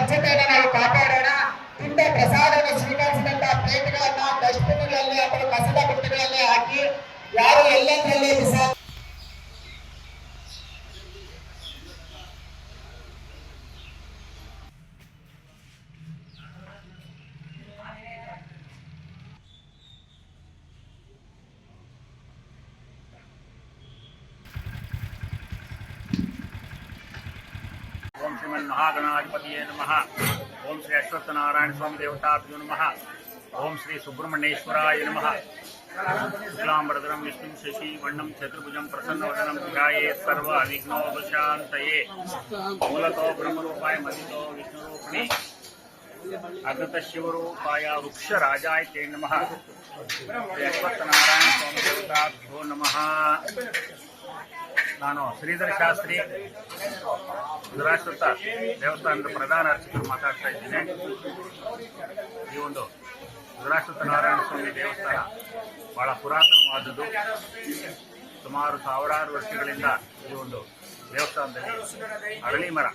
ಸ್ವಚ್ಛತೆಯನ್ನು ನಾವು ಕಾಪಾಡೋಣ. ತಿಂದ ಪ್ರಸಾದವನ್ನು ಸ್ವೀಕರಿಸಿದಂತಹ ಪ್ಲೇಟ್ಗಳನ್ನ ಡಸ್ಟ್ಬಿನ್ಗಳಲ್ಲಿ ಅಥವಾ ಕಸದ ಬುಟ್ಟಿಗಳಲ್ಲಿ ಹಾಕಿ ಯಾರು ಎಲ್ಲೆಂದರಲ್ಲಿ ಬಿಸಾಕ ओम श्रीमन महागणाधिपतिये नमः। ओम श्री अश्वत्थनारायण स्वामी देवताभ्यो नमः। ओम श्री सुब्रह्मण्येश्वराय नमः। शुक्लांबरधरं विष्णुं शशिवर्णं चतुर्भुजं प्रसन्नवदनं ध्यायेत् सर्वविघ्नोपशान्तये। मूलतो ब्रह्मरूपाय मदितो विष्णुरूपिणे अग्रत शिवरूपाय वृक्षराजाय ते नमः। श्री अश्वत्थनारायण स्वामी देवताभ्यो नमः। ನಾನು ಶ್ರೀಧರ ಶಾಸ್ತ್ರಿ ರುದ್ರಾಶ್ವತ್ಥ ದೇವಸ್ಥಾನದ ಪ್ರಧಾನ ಅರ್ಚಕರು ಮಾತಾಡ್ತಾ ಇದ್ದೀನಿ. ಈ ಒಂದು ರುದ್ರಾಶ್ವತ್ಥ ನಾರಾಯಣ ಸ್ವಾಮಿ ದೇವಸ್ಥಾನ ಬಹಳ ಪುರಾತನವಾದದ್ದು. ಸುಮಾರು ಸಾವಿರಾರು ವರ್ಷಗಳಿಂದ ಈ ಒಂದು ದೇವಸ್ಥಾನದಲ್ಲಿ ಅರಳಿ ಮರ,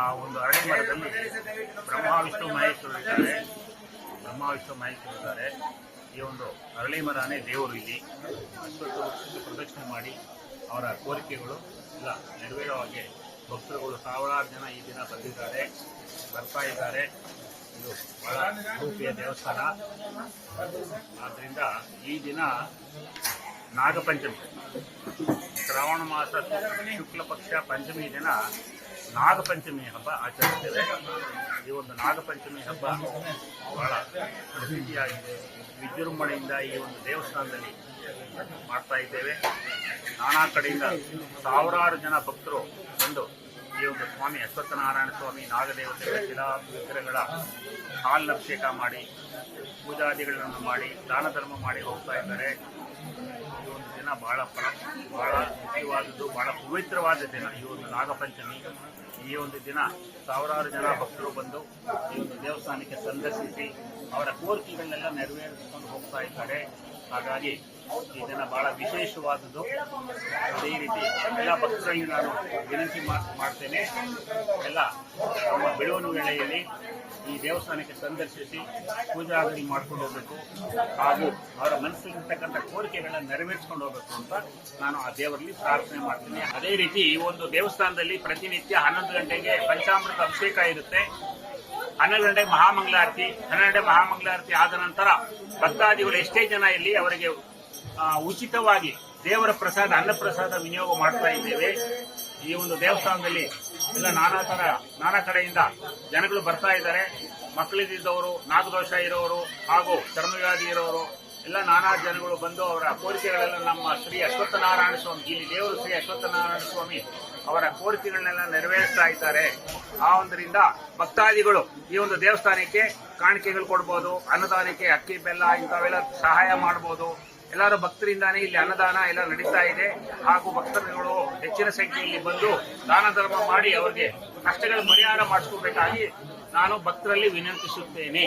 ಆ ಒಂದು ಅರಳಿ ಮರದಲ್ಲಿ ಬ್ರಹ್ಮ ವಿಷ್ಣು ಮಹೇಶ್ವರ ಇದ್ದಾರೆ. ಈ ಒಂದು ಅರಳಿ ಮರನೇ ದೇವರು. ಇಲ್ಲಿ 20 ವರ್ಷಕ್ಕೆ ಪ್ರದಕ್ಷಿಣೆ ಮಾಡಿ ಅವರ ಕೋರಿಕೆಗಳು ಎಲ್ಲ ನೆರವೇರೋ ಹಾಗೆ ಭಕ್ತರುಗಳು ಸಾವಿರಾರು ಜನ ಈ ದಿನ ಬರ್ತಾ ಇದ್ದಾರೆ. ಇದು ಬಹಳ ರೂಪಿಯ ದೇವಸ್ಥಾನ. ಆದ್ದರಿಂದ ಈ ದಿನ ನಾಗಪಂಚಮಿ, ಶ್ರಾವಣ ಮಾಸ ಶುಕ್ಲ ಪಕ್ಷ ಪಂಚಮಿ ದಿನ ನಾಗಪಂಚಮಿ ಹಬ್ಬ ಆಚರಿಸ್ತೇವೆ. ಈ ಒಂದು ನಾಗಪಂಚಮಿ ಹಬ್ಬ ಬಹಳ ಪ್ರಸಿದ್ಧಿಯಾಗಿದೆ. ವಿಜೃಂಭಣೆಯಿಂದ ಈ ಒಂದು ದೇವಸ್ಥಾನದಲ್ಲಿ ಮಾಡ್ತಾ ಇದ್ದೇವೆ. ನಾನಾ ಕಡೆಯಿಂದ ಸಾವಿರಾರು ಜನ ಭಕ್ತರು ಬಂದು ಈ ಒಂದು ಸ್ವಾಮಿ ಅಶ್ವತ್ಥನಾರಾಯಣ ಸ್ವಾಮಿ ನಾಗದೇವತೆಗಳ ಶಿಲಾ ವಿಗ್ರಹಗಳ ಹಾಲಭಿಷೇಕ ಮಾಡಿ ಪೂಜಾದಿಗಳನ್ನು ಮಾಡಿ ದಾನ ಧರ್ಮ ಮಾಡಿ ಹೋಗ್ತಾ ಇದ್ದಾರೆ. ಈ ಒಂದು ದಿನ ಬಹಳ ಮುಖ್ಯವಾದದ್ದು, ಬಹಳ ಪವಿತ್ರವಾದ ದಿನ ಈ ಒಂದು ನಾಗಪಂಚಮಿ. ಈ ಒಂದು ದಿನ ಸಾವಿರಾರು ಜನ ಭಕ್ತರು ಬಂದು ಈ ಒಂದು ದೇವಸ್ಥಾನಕ್ಕೆ ಸಂದರ್ಶಿಸಿ ಅವರ ಕೋರಿಕೆಗಳನ್ನೆಲ್ಲ ನೆರವೇರಿಸಿಕೊಂಡು ಹೋಗ್ತಾ ಇದ್ದಾರೆ. ಹಾಗಾಗಿ ಈ ದಿನ ಬಹಳ ವಿಶೇಷವಾದದ್ದು. ಅದೇ ರೀತಿ ಎಲ್ಲ ಭಕ್ತರಲ್ಲಿ ನಾನು ವಿನಂತಿ ಮಾಡ್ತೇನೆ, ಎಲ್ಲ ನಮ್ಮ ಬಿಡುವಿನ ವೇಳೆಯಲ್ಲಿ ಈ ದೇವಸ್ಥಾನಕ್ಕೆ ಸಂದರ್ಶಿಸಿ ಪೂಜಾದಿ ಮಾಡ್ಕೊಂಡು ಹೋಗಬೇಕು ಹಾಗೂ ಅವರ ಮನಸ್ಸಲ್ಲಿರ್ತಕ್ಕಂಥ ಕೋರಿಕೆಗಳನ್ನ ನೆರವೇರಿಸ್ಕೊಂಡು ಹೋಗಬೇಕು ಅಂತ ನಾನು ಆ ದೇವರಲ್ಲಿ ಪ್ರಾರ್ಥನೆ ಮಾಡ್ತೀನಿ. ಅದೇ ರೀತಿ ಈ ಒಂದು ದೇವಸ್ಥಾನದಲ್ಲಿ ಪ್ರತಿನಿತ್ಯ 11 ಗಂಟೆಗೆ ಪಂಚಾಮೃತ ಅಭಿಷೇಕ ಇರುತ್ತೆ. 12 ಗಂಟೆಗೆ ಮಹಾಮಂಗಳಾರತಿ. 12 ಗಂಟೆ ಮಹಾಮಂಗಳಾರತಿ ಆದ ನಂತರ ಭಕ್ತಾದಿಗಳು ಎಷ್ಟೇ ಜನ ಇಲ್ಲಿ ಅವರಿಗೆ ಉಚಿತವಾಗಿ ದೇವರ ಪ್ರಸಾದ ಅನ್ನಪ್ರಸಾದ ವಿನಿಯೋಗ ಮಾಡ್ತಾ ಇದ್ದೇವೆ. ಈ ಒಂದು ದೇವಸ್ಥಾನದಲ್ಲಿ ಎಲ್ಲ ನಾನಾ ಕಡೆಯಿಂದ ಜನಗಳು ಬರ್ತಾ ಇದ್ದಾರೆ. ಮಕ್ಕಳಿದ್ದವರು, ನಾಗದೋಷ ಇರೋರು ಹಾಗೂ ಚರ್ಮವ್ಯಾಧಿ ಇರೋರು ಎಲ್ಲ ನಾನಾ ಜನಗಳು ಬಂದು ಅವರ ಕೋರಿಕೆಗಳೆಲ್ಲ ನಮ್ಮ ಶ್ರೀ ಅಶ್ವತ್ಥನಾರಾಯಣ ಸ್ವಾಮಿ, ಇಲ್ಲಿ ದೇವರು ಶ್ರೀ ಅಶ್ವತ್ಥನಾರಾಯಣ ಸ್ವಾಮಿ ಅವರ ಕೋರಿಕೆಗಳನ್ನೆಲ್ಲ ನೆರವೇರಿಸ್ತಾ ಇದ್ದಾರೆ. ಆ ಒಂದರಿಂದ ಭಕ್ತಾದಿಗಳು ಈ ಒಂದು ದೇವಸ್ಥಾನಕ್ಕೆ ಕಾಣಿಕೆಗಳು ಕೊಡ್ಬೋದು, ಅನ್ನದಾನಕ್ಕೆ ಅಕ್ಕಿ ಬೆಲ್ಲ ಇಂಥವೆಲ್ಲ ಸಹಾಯ ಮಾಡ್ಬೋದು. ಎಲ್ಲರೂ ಭಕ್ತರಿಂದಾನೇ ಇಲ್ಲಿ ಅನ್ನದಾನ ಎಲ್ಲ ನಡೀತಾ ಇದೆ. ಹಾಗೂ ಭಕ್ತರುಗಳು ಹೆಚ್ಚಿನ ಸಂಖ್ಯೆಯಲ್ಲಿ ಬಂದು ದಾನ ಧರ್ಮ ಮಾಡಿ ಅವರಿಗೆ ಕಷ್ಟಗಳ ಪರಿಹಾರ ಮಾಡಿಸ್ಕೋಬೇಕಾಗಿ ನಾನು ಭಕ್ತರಲ್ಲಿ ವಿನಂತಿಸುತ್ತೇನೆ.